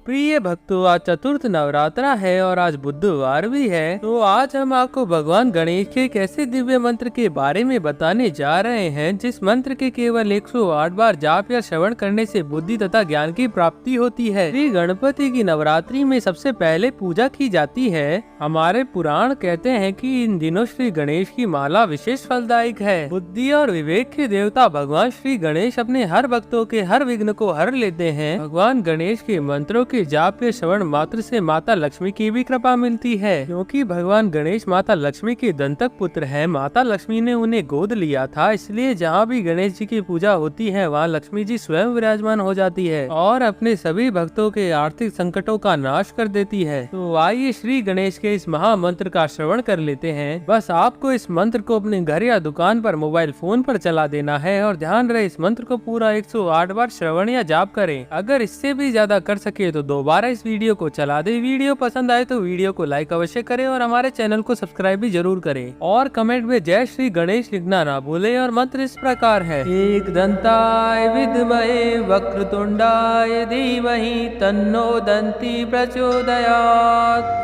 प्रिय भक्तों, आज चतुर्थ नवरात्रा है और आज बुधवार भी है। तो आज हम आपको भगवान गणेश के एक ऐसे दिव्य मंत्र के बारे में बताने जा रहे हैं जिस मंत्र के केवल 108 बार जाप या श्रवण करने से बुद्धि तथा ज्ञान की प्राप्ति होती है। श्री गणपति की नवरात्रि में सबसे पहले पूजा की जाती है। हमारे पुराण कहते हैं कि इन दिनों श्री गणेश की माला विशेष फलदायक है। बुद्धि और विवेक के देवता भगवान श्री गणेश अपने हर भक्तों के हर विघ्न को हर लेते हैं। भगवान गणेश के मंत्रों के जाप के श्रवण मात्र से माता लक्ष्मी की भी कृपा मिलती है, क्योंकि भगवान गणेश माता लक्ष्मी के दंतक पुत्र हैं। माता लक्ष्मी ने उन्हें गोद लिया था, इसलिए जहाँ भी गणेश जी की पूजा होती है वहाँ लक्ष्मी जी स्वयं विराजमान हो जाती है और अपने सभी भक्तों के आर्थिक संकटों का नाश कर देती है। तो आइए श्री गणेश के इस महामंत्र का श्रवण कर लेते हैं। बस आपको इस मंत्र को अपने घर या दुकान पर मोबाइल फोन पर चला देना है और ध्यान रहे इस मंत्र को पूरा 108 बार श्रवण या जाप करें। अगर इससे भी ज्यादा कर सके तो दोबारा इस वीडियो को चला दे। वीडियो पसंद आए तो वीडियो को लाइक अवश्य करें और हमारे चैनल को सब्सक्राइब भी जरूर करें और कमेंट में जय श्री गणेश लिखना ना भूले। और मंत्र इस प्रकार है। एक दंताय विद्महे वक्रतुंडाय धीमहि तन्नो दंती प्रचोदयात्।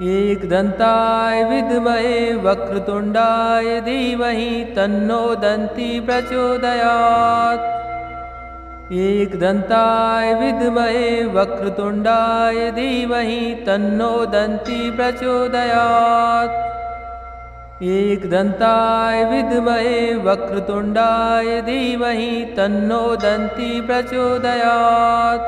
एक दंताय विद्महे वक्रतुंडाय धीमहि तन्नो दंती प्रचोदयात्। एक दंताय विद्महे वक्रतुंडाय धीमहि तन्नो दंती प्रचोदयात्। एक दंताय विद्महे वक्रतुंडाय धीमहि तन्नो दंती प्रचोदयात्।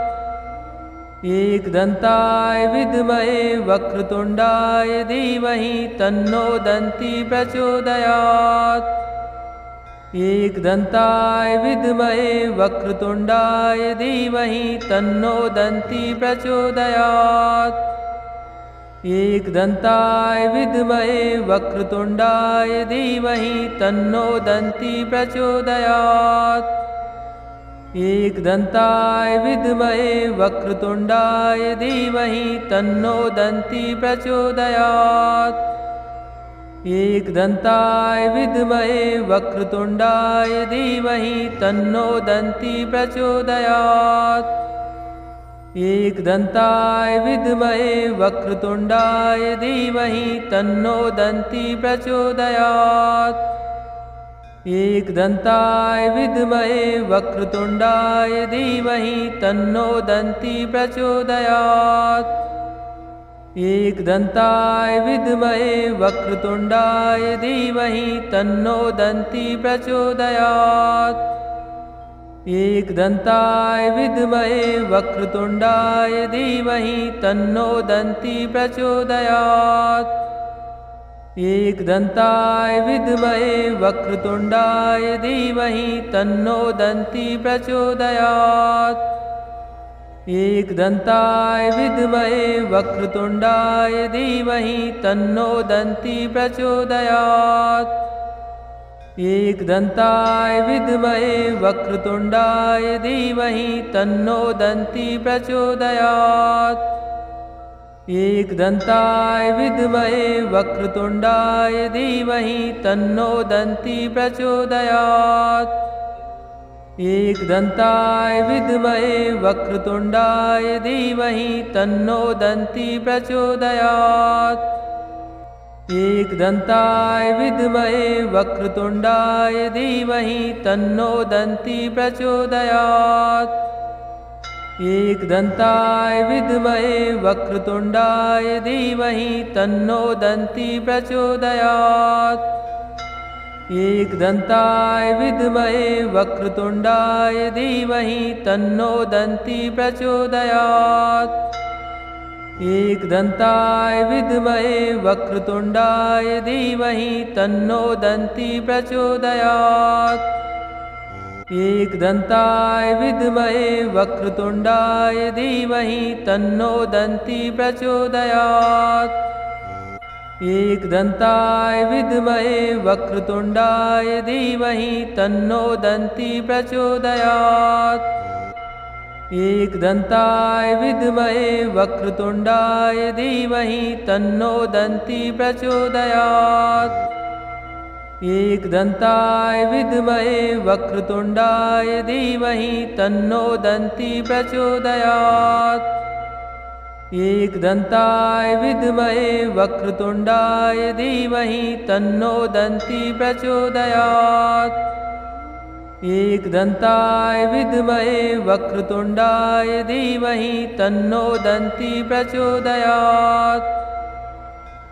एक दंताय विद्महे वक्रतुंडाय धीमहि तन्नो दंती प्रचोदयात्। एक दंताय विद्महे वक्रतुंडाय धीमहि तन्नो दंती प्रचोदयात्। एक दंताय विद्महे वक्रतुंडाय धीमहि तन्नो दंती प्रचोदयात्। एक दंताय विद्महे वक्रतुंडाय धीमहि तन्नो दंती प्रचोदयात्। एक दंताय विद्महे वक्रतुंडाय धीमहि तन्नो दंती प्रचोदयात्। एक दंताय विद्महे वक्रतुंडाय धीमहि तन्नो दंती प्रचोदयात्। एक दंताय विद्महे वक्रतुंडाय धीमहि तन्नो दंती प्रचोदयात्। एक दंताय विद्महे वक्रतुंडाय धीमहि तन्नो दंती प्रचोदयात्। एक दंताय विद्महे वक्रतुंडाय धीमहि तन्नो दंती प्रचोदयात्। एक दंताय विद्महे वक्रतुंडाय धीमहि तन्नो दंती प्रचोदयात्। एक दंताय विद्महे वक्रतुंडाय धीमहि तन्नो दंती प्रचोदयात्। एक दंताय विद्महे वक्रतुंडाय धीमहि तन्नो दंती प्रचोदयात्। एक दंताय विद्महे वक्रतुंडाय धीमहि तन्नो दंती प्रचोदयात्। एक दंताय विद्महे वक्रतुंडाय धीमहि तन्नो दंती प्रचोदयात्। एक दंताय विद्महे वक्रतुंडाय धीमहि तन्नो दंती प्रचोदयात्। एक दंताय विद्महे वक्रतुंडाय धीमहि तन्नो दंती प्रचोदयात्। एक दंताय विद्महे वक्रतुंडाय धीमहि तन्नो दंती प्रचोदयात्। एक दंताय विद्महे वक्रतुंडाय धीमहि तन्नो दंती प्रचोदयात्। एक दंताय विद्महे वक्रतुंडाय धीमहि तन्नो दंती प्रचोदयात्। एक दंताय विद्महे वक्रतुंडाय धीमहि तन्नो दंती प्रचोदयात्। एक दंताय विद्महे वक्रतुंडाय धीमहि तन्नो दंती प्रचोदयात्। एकदन्ताय विद्महे वक्रतुण्डाय धीमहि तन्नो दन्ती प्रचोदयात्। एकदन्ताय विद्महे वक्रतुण्डाय धीमहि तन्नो दन्ती प्रचोदयात्। एकदन्ताय विद्महे वक्रतुण्डाय धीमहि तन्नो दन्ती प्रचोदयात्।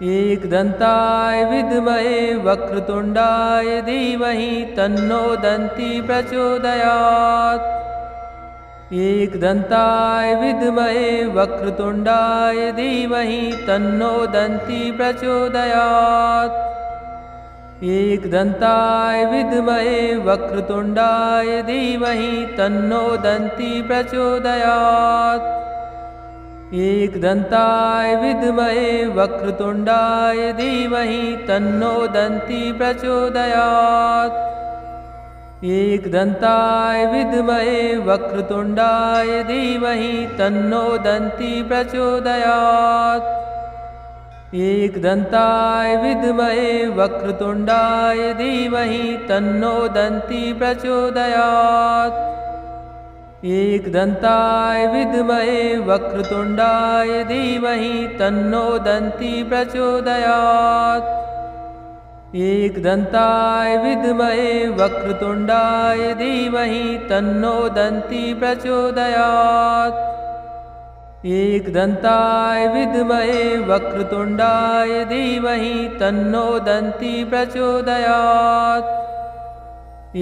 एकदन्ताय विद्महे वक्रतुण्डाय धीमहि तन्नो दन्ती प्रचोदयात्। एकदन्ताय विद्महे वक्रतुण्डाय धीमहि तन्नो दन्ती प्रचोदयात्। एकदन्ताय विद्महे वक्रतुण्डाय धीमहि तन्नो दन्ती प्रचोदयात्। एकदन्ताय विद्महे वक्रतुण्डाय धीमहि तन्नो दन्ती प्रचोदयात्। एकदन्ताय विद्महे वक्रतुण्डाय धीमहि तन्नो दन्ती प्रचोदयात्। एकदन्ताय विद्महे वक्रतुण्डाय धीमहि तन्नो दन्ती प्रचोदयात्। एकदन्ताय विद्महे वक्रतुण्डाय धीमहि तन्नो दन्ती प्रचोदयात्। एकदन्ताय विद्महे वक्रतुण्डाय धीमहि तन्नो दन्ती प्रचोदयात्। एकदन्ताय विद्महे वक्रतुण्डाय धीमहि तन्नो दन्ती प्रचोदयात्।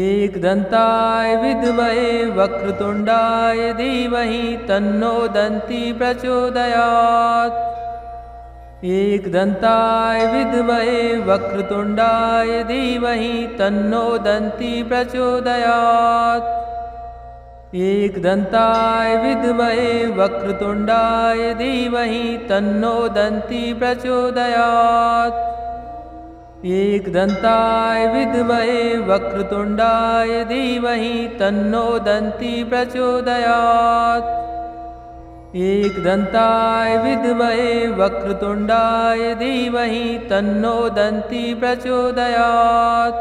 एकदन्ताय विद्महे वक्रतुण्डाय धीमहि तन्नो दन्ती प्रचोदयात्। एकदन्ताय विद्महे वक्रतुण्डाय धीमहि तन्नो दन्ती प्रचोदयात्। एकदन्ताय विद्महे वक्रतुण्डाय धीमहि तन्नो दन्ती प्रचोदयात्। एकदन्ताय विद्महे वक्रतुण्डाय धीमहि तन्नो दन्ती प्रचोदयात्। एकदन्ताय विद्महे वक्रतुण्डाय धीमहि तन्नो दन्ती प्रचोदयात्।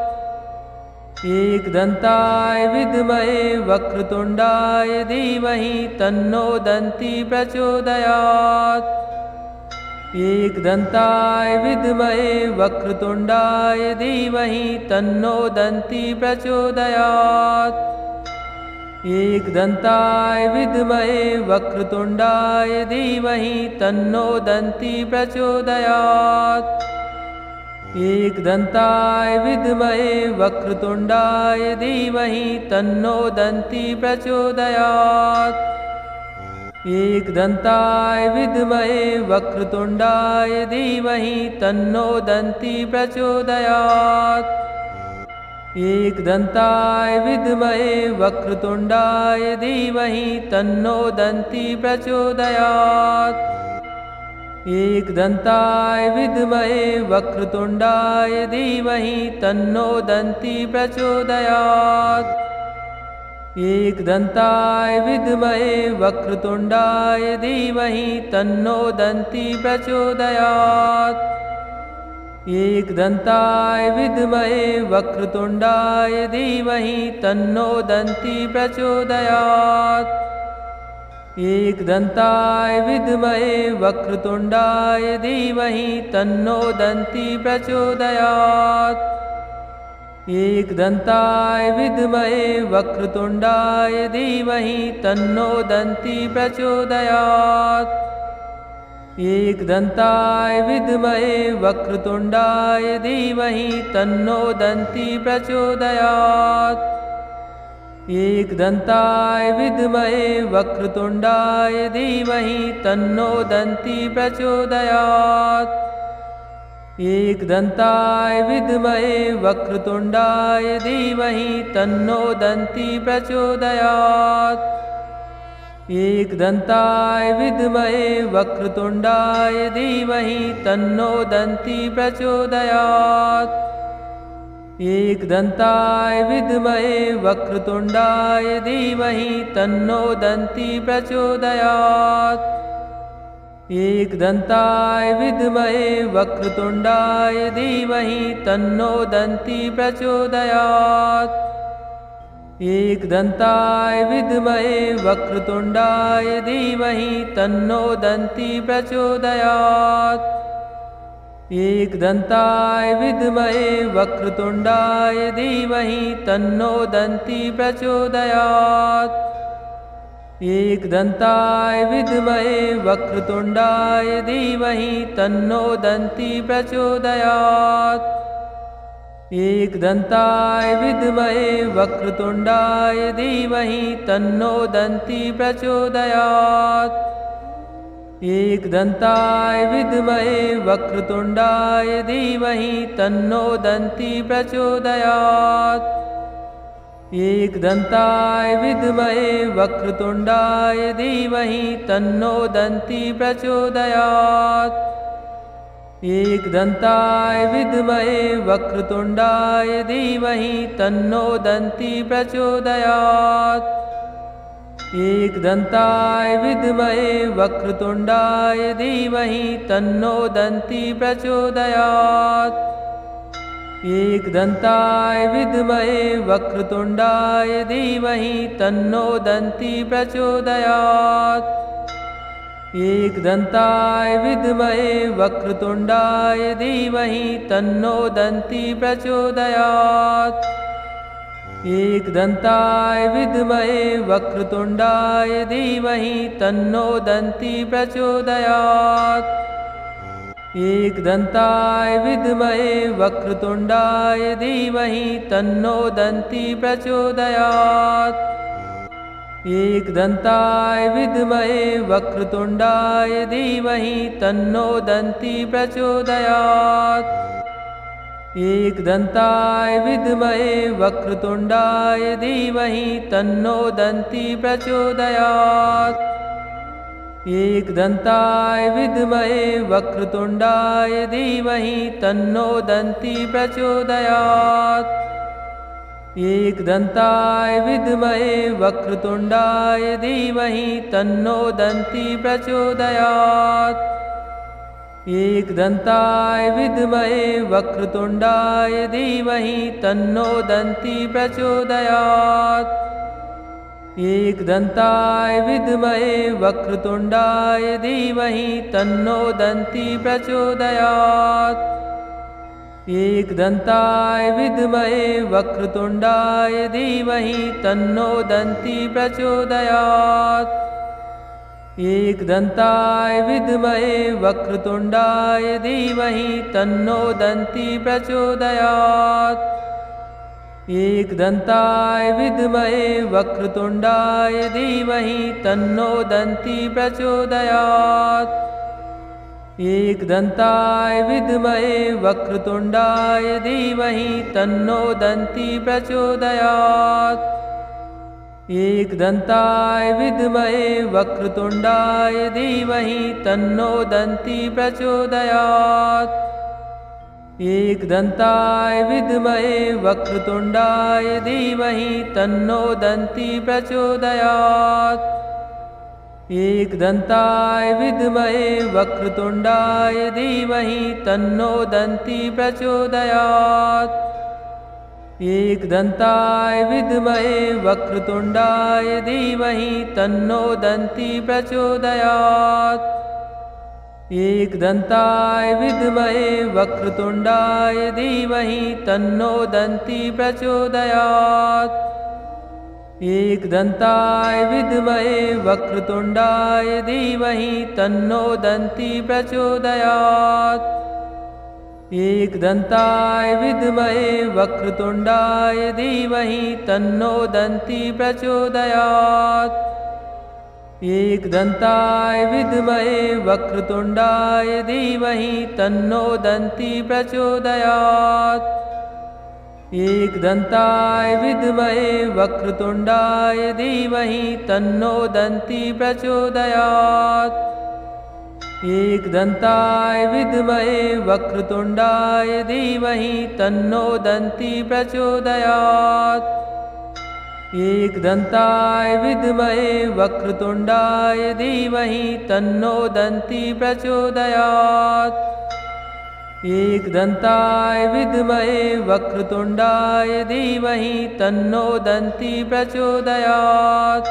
एकदन्ताय विद्महे वक्रतुण्डाय धीमहि तन्नो दन्ती प्रचोदयात्। एकदन्ताय विद्महे वक्रतुण्डाय धीमहि तन्नो दन्ती प्रचोदयात्। एकदन्ताय विद्महे वक्रतुण्डाय धीमहि तन्नो दन्ती प्रचोदयात्। एकदन्ताय विद्महे वक्रतुण्डाय धीमहि तन्नो दन्ती प्रचोदयात्। एकदन्ताय विद्महे वक्रतुण्डाय धीमहि तन्नो दन्ती प्रचोदयात्। एकदन्ताय विद्महे वक्रतुण्डाय धीमहि तन्नो दन्ती प्रचोदयात्। एकदन्ताय विद्महे वक्रतुण्डाय धीमहि तन्नो दन्ती प्रचोदयात्। एकदन्ताय विद्महे वक्रतुण्डाय धीमहि तन्नो दन्ती प्रचोदयात्। एकदन्ताय विद्महे वक्रतुण्डाय धीमहि तन्नो दन्ती प्रचोदयात्। एकदन्ताय विद्महे वक्रतुण्डाय धीमहि तन्नो दन्ती प्रचोदयात्। एकदन्ताय विद्महे वक्रतुण्डाय धीमहि तन्नो दन्ती प्रचोदयात्। एकदन्ताय विद्महे वक्रतुण्डाय धीमहि तन्नो दन्ती प्रचोदयात्। एकदन्ताय विद्महे वक्रतुण्डाय धीमहि तन्नो दन्ती प्रचोदयात्। एकदन्ताय विद्महे वक्रतुण्डाय धीमहि तन्नो दन्ती प्रचोदयात्। एकदन्ताय विद्महे वक्रतुण्डाय धीमहि तन्नो दन्ती प्रचोदयात्। एकदन्ताय विद्महे वक्रतुण्डाय धीमहि तन्नो दन्ती प्रचोदयात्। एकदन्ताय विद्महे वक्रतुण्डाय धीमहि तन्नो दन्ती प्रचोदयात्। एकदन्ताय विद्महे वक्रतुण्डाय धीमहि तन्नो दन्ती प्रचोदयात्। एकदन्ताय विद्महे वक्रतुण्डाय धीमहि तन्नो दन्ती प्रचोदयात्। एकदन्ताय विद्महे वक्रतुण्डाय धीमहि तन्नो दन्ती प्रचोदयात्। एकदन्ताय विद्महे वक्रतुण्डाय धीमहि तन्नो दन्ती प्रचोदयात्। एकदन्ताय विद्महे वक्रतुण्डाय धीमहि तन्नो दन्ती प्रचोदयात्। एकदन्ताय विद्महे वक्रतुण्डाय धीमहि तन्नो दन्ती प्रचोदयात्। एकदन्ताय विद्महे वक्रतुण्डाय धीमहि तन्नो दन्ती प्रचोदयात्। एकदन्ताय विद्महे वक्रतुण्डाय धीमहि तन्नो दन्ती प्रचोदयात्। एकदन्ताय विद्महे वक्रतुण्डाय धीमहि तन्नो दन्ती प्रचोदयात्। एकदन्ताय विद्महे वक्रतुण्डाय धीमहि तन्नो दन्ती प्रचोदयात्। एकदन्ताय विद्महे वक्रतुण्डाय धीमहि तन्नो दन्ती प्रचोदयात्। एकदन्ताय विद्महे वक्रतुण्डाय धीमहि तन्नो दन्ती प्रचोदयात्। एकदन्ताय विद्महे वक्रतुण्डाय धीमहि तन्नो दन्ती प्रचोदयात्। एकदन्ताय विद्महे वक्रतुण्डाय धीमहि तन्नो दन्ती प्रचोदयात्। एकदन्ताय विद्महे वक्रतुण्डाय धीमहि तन्नो दन्ती प्रचोदयात्। एकदन्ताय विद्महे वक्रतुण्डाय धीमहि तन्नो दन्ती प्रचोदयात्। एकदन्ताय विद्महे वक्रतुण्डाय धीमहि तन्नो दन्ती प्रचोदयात्। एकदन्ताय विद्महे वक्रतुण्डाय धीमहि तन्नो दन्ती प्रचोदयात्। एकदन्ताय विद्महे वक्रतुण्डाय धीमहि तन्नो दन्ती प्रचोदयात्। एकदन्ताय विद्महे वक्रतुण्डाय धीमहि तन्नो दन्ती प्रचोदयात्। एकदन्ताय विद्महे वक्रतुण्डाय धीमहि तन्नो दन्ती प्रचोदयात्। एकदन्ताय विद्महे वक्रतुण्डाय धीमहि तन्नो दन्ती प्रचोदयात्। एकदन्ताय विद्महे वक्रतुण्डाय धीमहि तन्नो दन्ती प्रचोदयात्। एकदन्ताय विद्महे वक्रतुण्डाय धीमहि तन्नो दन्ती प्रचोदयात्। एकदन्ताय विद्महे वक्रतुण्डाय धीमहि तन्नो दन्ती प्रचोदयात्। एकदन्ताय विद्महे वक्रतुण्डाय धीमहि तन्नो दन्ती प्रचोदयात्। एकदन्ताय विद्महे वक्रतुण्डाय धीमहि तन्नो दन्ती प्रचोदयात्। एकदन्ताय विद्महे वक्रतुण्डाय धीमहि तन्नो दन्ती प्रचोदयात्। एकदन्ताय विद्महे वक्रतुण्डाय धीमहि तन्नो दन्ती प्रचोदयात्। एकदन्ताय विद्महे वक्रतुण्डाय धीमहि तन्नो दन्ती प्रचोदयात्। एकदन्ताय विद्महे वक्रतुण्डाय धीमहि तन्नो दन्ती प्रचोदयात्। एकदन्ताय विद्महे वक्रतुण्डाय धीमहि तन्नो दन्ती प्रचोदयात्। एकदन्ताय विद्महे वक्रतुण्डाय धीमहि तन्नो दन्ती प्रचोदयात्। एकदन्ताय विद्महे वक्रतुण्डाय धीमहि तन्नो दन्ती प्रचोदयात्।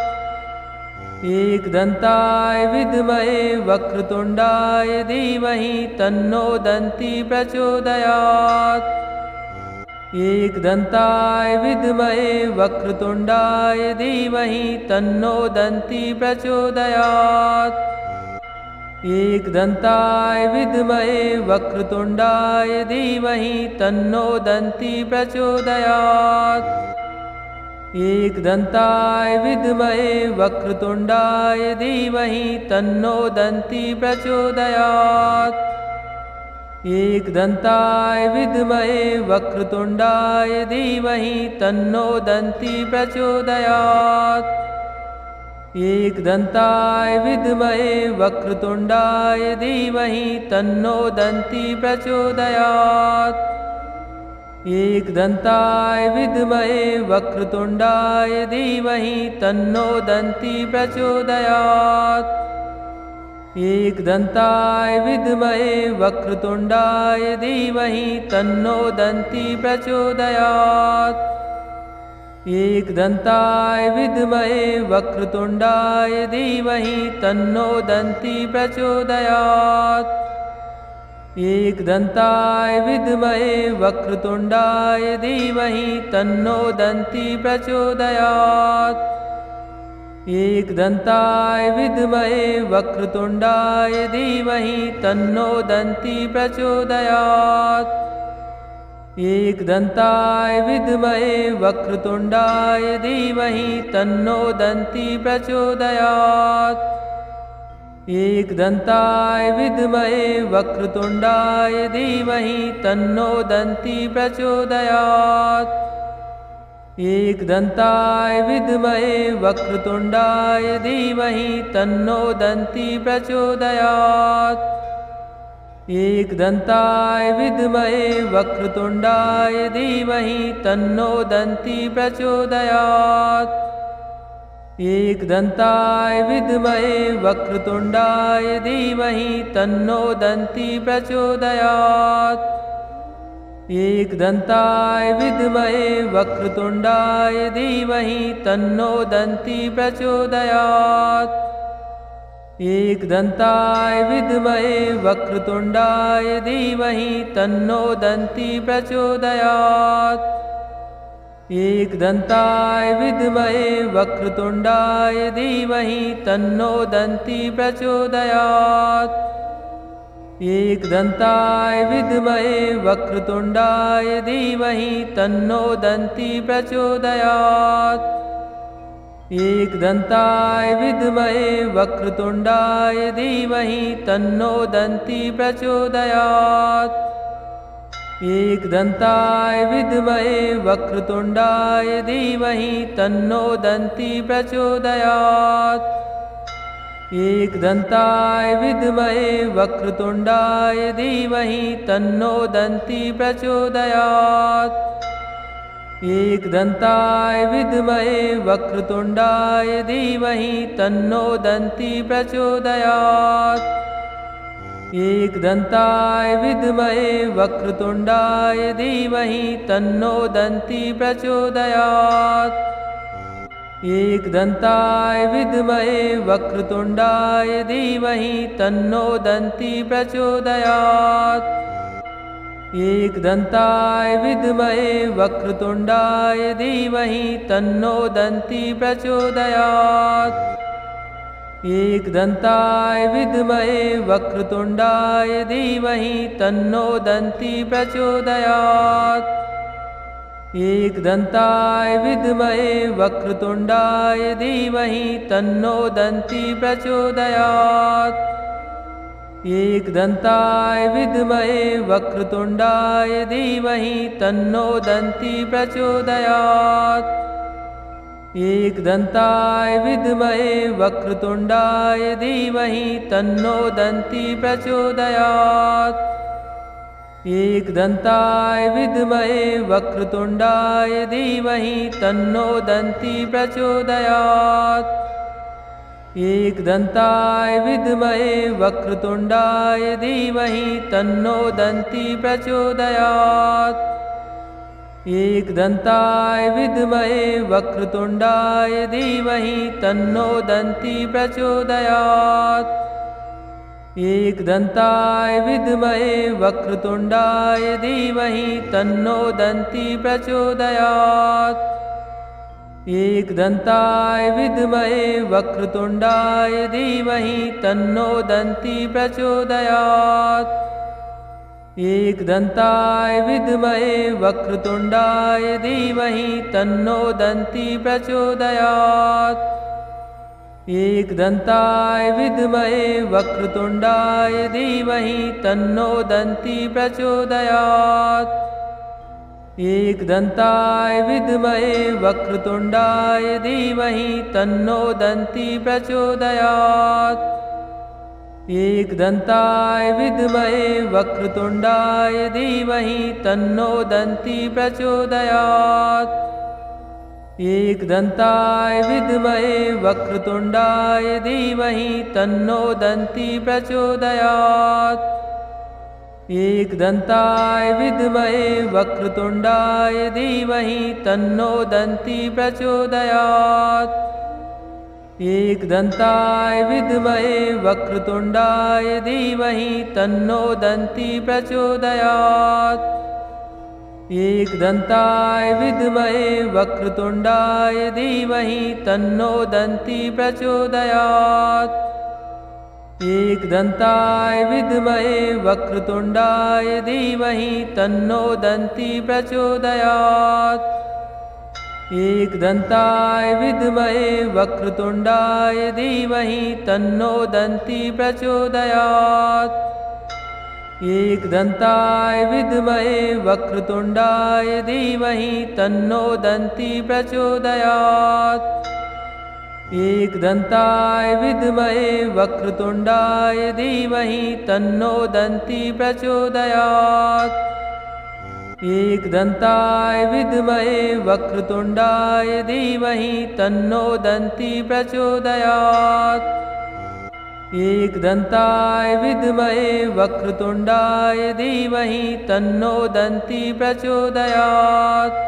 एकदन्ताय विद्महे वक्रतुण्डाय धीमहि तन्नो दन्ती प्रचोदयात्। एकदन्ताय विद्महे वक्रतुण्डाय धीमहि तन्नो दन्ती प्रचोदयात्। एकदन्ताय विद्महे वक्रतुण्डाय धीमहि तन्नो दन्ती प्रचोदयात्। एकदन्ताय विद्महे वक्रतुण्डाय धीमहि तन्नो दन्ती प्रचोदयात्। एकदन्ताय विद्महे वक्रतुण्डाय धीमहि तन्नो दन्ती प्रचोदयात्। एकदन्ताय विद्महे वक्रतुण्डाय धीमहि तन्नो दन्ती प्रचोदयात्। एकदन्ताय विद्महे वक्रतुण्डाय धीमहि तन्नो दन्ती प्रचोदयात्। एकदन्ताय विद्महे वक्रतुण्डाय धीमहि तन्नो दन्ती प्रचोदयात्। एकदन्ताय विद्महे वक्रतुण्डाय धीमहि तन्नो दन्ती प्रचोदयात्। एकदन्ताय विद्महे वक्रतुण्डाय धीमहि तन्नो दन्ती प्रचोदयात्। एकदन्ताय विद्महे वक्रतुण्डाय धीमहि तन्नो दन्ती प्रचोदयात्। एकदन्ताय विद्महे वक्रतुण्डाय धीमहि तन्नो दन्ती प्रचोदयात्। एकदन्ताय विद्महे वक्रतुण्डाय धीमहि तन्नो दन्ती प्रचोदयात्। एकदन्ताय विद्महे वक्रतुण्डाय धीमहि तन्नो दन्ती प्रचोदयात्। एकदन्ताय विद्महे वक्रतुण्डाय धीमहि तन्नो दन्ती प्रचोदयात्। एकदन्ताय विद्महे वक्रतुण्डाय धीमहि तन्नो दन्ती प्रचोदयात्। एकदन्ताय विद्महे वक्रतुण्डाय धीमहि तन्नो दन्ती प्रचोदयात्। एकदन्ताय विद्महे वक्रतुण्डाय धीमहि तन्नो दन्ती प्रचोदयात्। एकदन्ताय विद्महे वक्रतुण्डाय धीमहि तन्नो दन्ती प्रचोदयात्। एकदन्ताय विद्महे वक्रतुण्डाय धीमहि तन्नो दन्ती प्रचोदयात्। एकदन्ताय विद्महे वक्रतुण्डाय धीमहि तन्नो दन्ती प्रचोदयात्। एकदन्ताय विद्महे वक्रतुण्डाय धीमहि तन्नो दन्ती प्रचोदयात्। एकदन्ताय विद्महे वक्रतुण्डाय धीमहि तन्नो दन्ती प्रचोदयात्। एकदन्ताय विद्महे वक्रतुण्डाय धीमहि तन्नो दन्ती प्रचोदयात्। एकदन्ताय विद्महे वक्रतुण्डाय धीमहि तन्नो दन्ती प्रचोदयात्। एकदन्ताय विद्महे वक्रतुण्डाय धीमहि तन्नो दन्ती प्रचोदयात्। एकदन्ताय विद्महे वक्रतुण्डाय धीमहि तन्नो दन्ती प्रचोदयात्। एकदन्ताय विद्महे वक्रतुण्डाय धीमहि तन्नो दन्ती प्रचोदयात्। एकदन्ताय विद्महे वक्रतुण्डाय धीमहि तन्नो दन्ती प्रचोदयात्। एकदन्ताय विद्महे वक्रतुण्डाय धीमहि तन्नो दन्ती प्रचोदयात्। एकदन्ताय विद्महे वक्रतुण्डाय धीमहि तन्नो दन्ती प्रचोदयात्। एकदन्ताय विद्महे वक्रतुण्डाय धीमहि तन्नो दन्ती प्रचोदयात्। एकदन्ताय विद्महे वक्रतुण्डाय धीमहि तन्नो दन्ती प्रचोदयात्। एकदन्ताय विद्महे वक्रतुण्डाय धीमहि तन्नो दन्ती प्रचोदयात्। एकदन्ताय विद्महे वक्रतुण्डाय धीमहि तन्नो दन्ती प्रचोदयात्। एकदन्ताय विद्महे वक्रतुण्डाय धीमहि तन्नो दन्ती प्रचोदयात्। एकदन्ताय विद्महे वक्रतुण्डाय धीमहि तन्नो दन्ती प्रचोदयात्। एकदन्ताय विद्महे वक्रतुण्डाय धीमहि तन्नो दन्ती प्रचोदयात्। एकदन्ताय विद्महे वक्रतुण्डाय धीमहि तन्नो दन्ती प्रचोदयात्। एकदन्ताय विद्महे वक्रतुण्डाय धीमहि तन्नो दन्ती प्रचोदयात्। एकदन्ताय विद्महे वक्रतुण्डाय धीमहि तन्नो दन्ती प्रचोदयात्। एकदन्ताय विद्महे वक्रतुण्डाय धीमहि तन्नो दन्ती प्रचोदयात्। एकदन्ताय विद्महे वक्रतुण्डाय धीमहि तन्नो दन्ती प्रचोदयात्। एकदन्ताय विद्महे वक्रतुण्डाय धीमहि तन्नो दन्ती प्रचोदयात्। एकदन्ताय विद्महे वक्रतुण्डाय धीमहि तन्नो दन्ती प्रचोदयात्। एकदन्ताय विद्महे वक्रतुण्डाय धीमहि तन्नो दन्ती प्रचोदयात्। एकदन्ताय विद्महे वक्रतुण्डाय धीमहि तन्नो दन्ती प्रचोदयात्। एकदन्ताय विद्महे वक्रतुण्डाय धीमहि तन्नो दन्ती प्रचोदयात्। एकदन्ताय विद्महे वक्रतुण्डाय धीमहि तन्नो दन्ती प्रचोदयात्। एकदन्ताय विद्महे वक्रतुण्डाय धीमहि तन्नो दन्ती प्रचोदयात्। एकदन्ताय विद्महे वक्रतुण्डाय धीमहि तन्नो दन्ती प्रचोदयात्। एकदन्ताय विद्महे वक्रतुण्डाय धीमहि तन्नो दन्ती प्रचोदयात्। एकदन्ताय विद्महे वक्रतुण्डाय धीमहि तन्नो दन्ती प्रचोदयात्। एकदन्ताय विद्महे वक्रतुण्डाय धीमहि तन्नो दन्ती प्रचोदयात्। एकदन्ताय विद्महे वक्रतुण्डाय धीमहि तन्नो दन्ती प्रचोदयात्। एकदन्ताय विद्महे वक्रतुण्डाय धीमहि तन्नो दन्ती प्रचोदयात्। एकदन्ताय विद्महे वक्रतुण्डाय धीमहि तन्नो दन्ती प्रचोदयात्। एकदन्ताय विद्महे वक्रतुण्डाय धीमहि तन्नो दन्ती प्रचोदयात्। एकदन्ताय विद्महे वक्रतुण्डाय धीमहि तन्नो दन्ती प्रचोदयात्।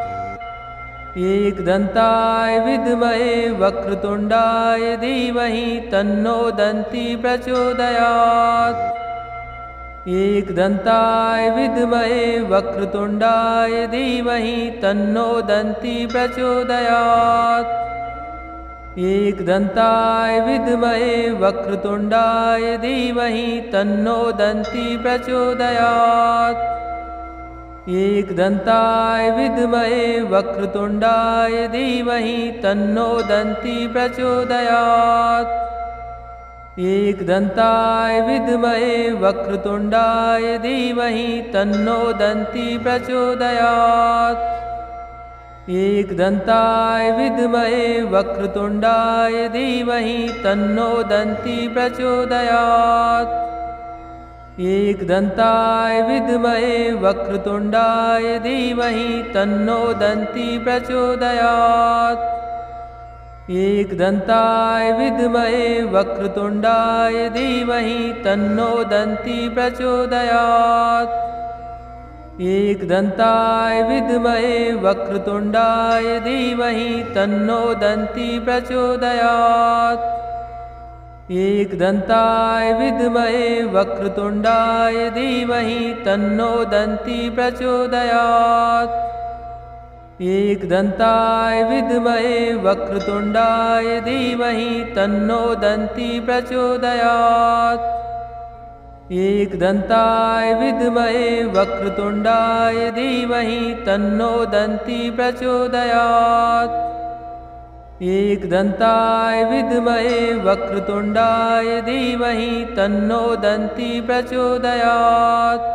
एकदन्ताय विद्महे वक्रतुण्डाय धीमहि तन्नो दन्ती प्रचोदयात्। एकदन्ताय विद्महे वक्रतुण्डाय धीमहि तन्नो दन्ती प्रचोदयात्। एकदन्ताय विद्महे वक्रतुण्डाय धीमहि तन्नो दन्ती प्रचोदयात्। एकदन्ताय विद्महे वक्रतुण्डाय धीमहि तन्नो दन्ती प्रचोदयात्। एकदन्ताय विद्महे वक्रतुण्डाय धीमहि तन्नो दन्ती प्रचोदयात्। एकदन्ताय विद्महे वक्रतुण्डाय धीमहि तन्नो दन्ती प्रचोदयात्। एकदन्ताय विद्महे वक्रतुण्डाय धीमहि तन्नो दन्ती प्रचोदयात्। एकदन्ताय विद्महे वक्रतुण्डाय धीमहि तन्नो दन्ती प्रचोदयात्। एकदन्ताय विद्महे वक्रतुण्डाय धीमहि तन्नो दन्ती प्रचोदयात्। एकदन्ताय विद्महे वक्रतुण्डाय धीमहि तन्नो एकदन्ताय विद्महे वक्रतुण्डाय धीमहि तन्नो दन्ती प्रचोदयात्। एकदन्ताय विद्महे वक्रतुण्डाय धीमहि तन्नो दन्ती प्रचोदयात्। एकदन्ताय विद्महे वक्रतुण्डाय धीमहि तन्नो दन्ती प्रचोदयात्। एकदन्ताय विद्महे वक्रतुण्डाय धीमहि तन्नो दन्ती प्रचोदयात्। एकदन्ताय विद्महे वक्रतुण्डाय धीमहि एकदन्ताय विद्महे वक्रतुण्डाय धीमहि तन्नो दन्ती प्रचोदयात्। एकदन्ताय विद्महे वक्रतुण्डाय धीमहि तन्नो दन्ती प्रचोदयात्। एकदन्ताय विद्महे वक्रतुण्डाय धीमहि तन्नो दन्ती प्रचोदयात्। एकदन्ताय विद्महे वक्रतुण्डाय धीमहि तन्नो दन्ती प्रचोदयात्।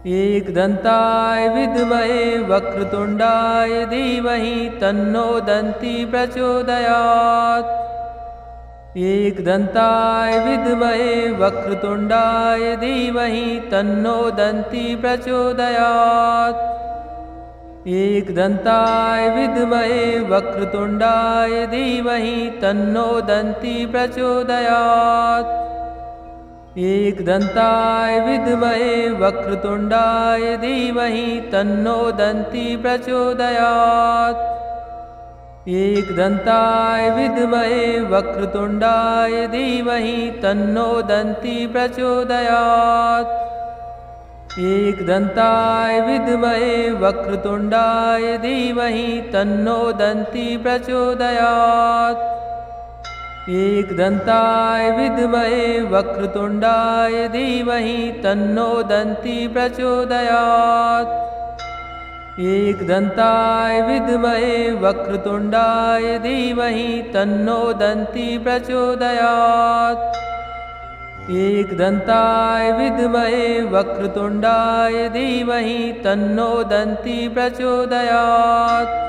एकदन्ताय विद्महे वक्रतुण्डाय धीमहि तन्नो दन्ती प्रचोदयात्। एकदन्ताय विद्महे वक्रतुण्डाय धीमहि तन्नो दन्ती प्रचोदयात्। एकदन्ताय विद्महे वक्रतुण्डाय धीमहि तन्नो दन्ती प्रचोदयात्। एकदन्ताय विद्महे वक्रतुण्डाय धीमहि तन्नो दन्ती प्रचोदयात्। एकदन्ताय विद्महे वक्रतुण्डाय धीमहि तन्नो दन्ती प्रचोदयात्। एकदन्ताय विद्महे वक्रतुण्डाय धीमहि तन्नो दन्ती प्रचोदयात्। एकदन्ताय विद्महे वक्रतुण्डाय धीमहि तन्नो दन्ती प्रचोदयात्। एकदन्ताय विद्महे वक्रतुण्डाय धीमहि तन्नो दन्ती प्रचोदयात्। एकदन्ताय विद्महे वक्रतुण्डाय धीमहि तन्नो दन्ती प्रचोदयात्।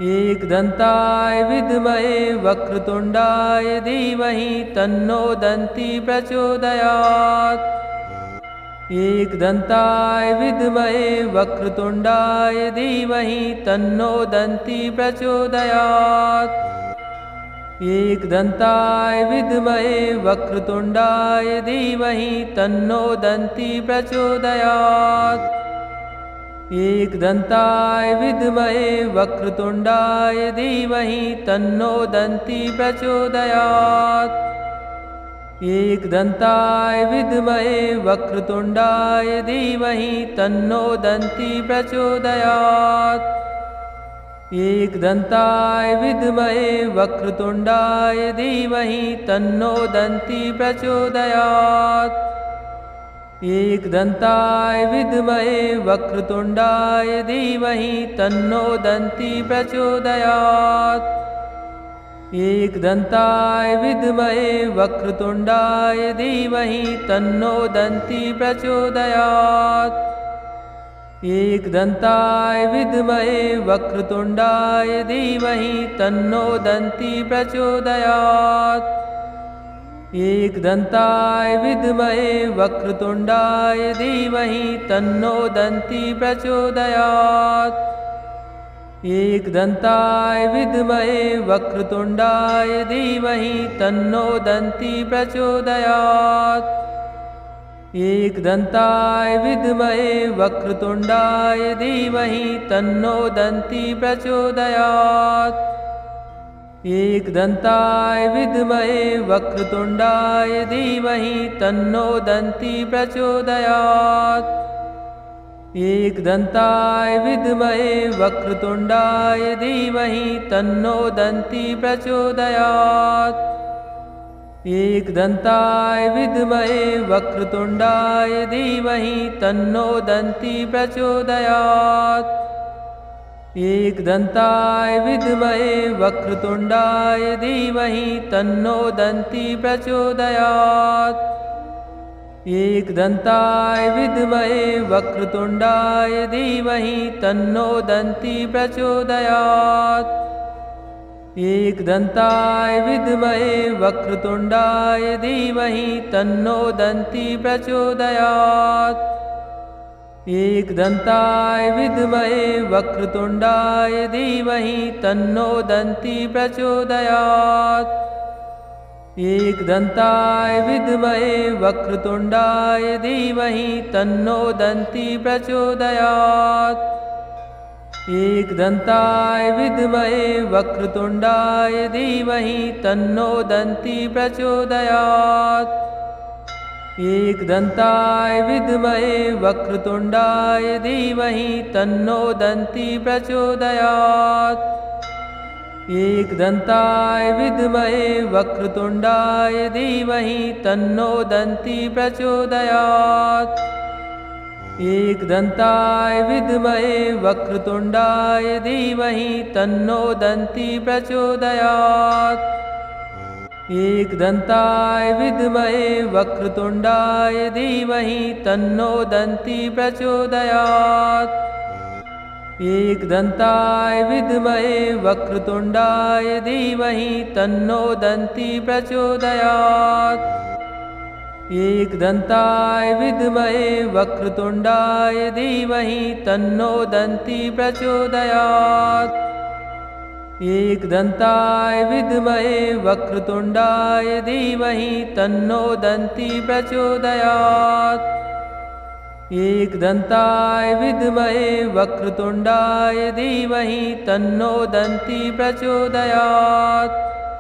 एकदन्ताय विद्महे वक्रतुण्डाय धीमहि तन्नो दन्ती प्रचोदयात्। एकदन्ताय विद्महे वक्रतुण्डाय धीमहि तन्नो दन्ती प्रचोदयात्। एकदन्ताय विद्महे वक्रतुण्डाय धीमहि तन्नो दन्ती प्रचोदयात्। एकदन्ताय विद्महे वक्रतुण्डाय धीमहि तन्नो दन्ती प्रचोदयात्। एकदन्ताय विद्महे वक्रतुण्डाय धीमहि तन्नो दन्ती प्रचोदयात्। एकदन्ताय विद्महे वक्रतुण्डाय धीमहि तन्नो दन्ती प्रचोदयात्। एकदन्ताय विद्महे वक्रतुण्डाय धीमहि तन्नो दन्ती प्रचोदयात्। एकदन्ताय विद्महे वक्रतुण्डाय धीमहि तन्नो दन्ती प्रचोदयात्। एकदन्ताय विद्महे वक्रतुण्डाय धीमहि तन्नो दन्ती प्रचोदयात्। एकदन्ताय विद्महे वक्रतुण्डाय धीमहि तन्नो दन्ती प्रचोदयात्। एकदन्ताय विद्महे वक्रतुण्डाय धीमहि तन्नो दन्ती प्रचोदयात्। एकदन्ताय विद्महे वक्रतुण्डाय धीमहि तन्नो दन्ती प्रचोदयात्। एकदन्ताय विद्महे वक्रतुण्डाय धीमहि तन्नो दन्ती प्रचोदयात्। एकदन्ताय विद्महे वक्रतुण्डाय धीमहि तन्नो दन्ती प्रचोदयात्। एकदन्ताय विद्महे वक्रतुण्डाय धीमहि तन्नो दन्ती प्रचोदयात्। एकदन्ताय विद्महे वक्रतुण्डाय धीमहि तन्नो दन्ती प्रचोदयात्। एकदन्ताय विद्महे वक्रतुण्डाय धीमहि तन्नो दन्ती प्रचोदयात्। एकदन्ताय विद्महे वक्रतुण्डाय धीमहि तन्नो दन्ती प्रचोदयात्। एकदन्ताय विद्महे वक्रतुण्डाय धीमहि तन्नो दन्ती प्रचोदयात्। एकदन्ताय विद्महे वक्रतुण्डाय धीमहि तन्नो दन्ती प्रचोदयात्। एकदन्ताय विद्महे वक्रतुण्डाय धीमहि तन्नो दन्ती प्रचोदयात्। एकदन्ताय विद्महे वक्रतुण्डाय धीमहि तन्नो दन्ती प्रचोदयात्। एकदन्ताय विद्महे वक्रतुण्डाय धीमहि तन्नो दन्ती प्रचोदयात्। एकदन्ताय विद्महे वक्रतुण्डाय धीमहि तन्नो दन्ती प्रचोदयात्। एकदन्ताय विद्महे वक्रतुण्डाय धीमहि तन्नो दन्ती प्रचोदयात्। एकदन्ताय विद्महे वक्रतुण्डाय धीमहि तन्नो दन्ती प्रचोदयात्। एकदन्ताय विद्महे वक्रतुण्डाय धीमहि तन्नो दन्ती प्रचोदयात्। एकदन्ताय विद्महे वक्रतुण्डाय धीमहि तन्नो दन्ती प्रचोदयात्। एकदन्ताय विद्महे वक्रतुण्डाय धीमहि तन्नो दन्ती प्रचोदयात्।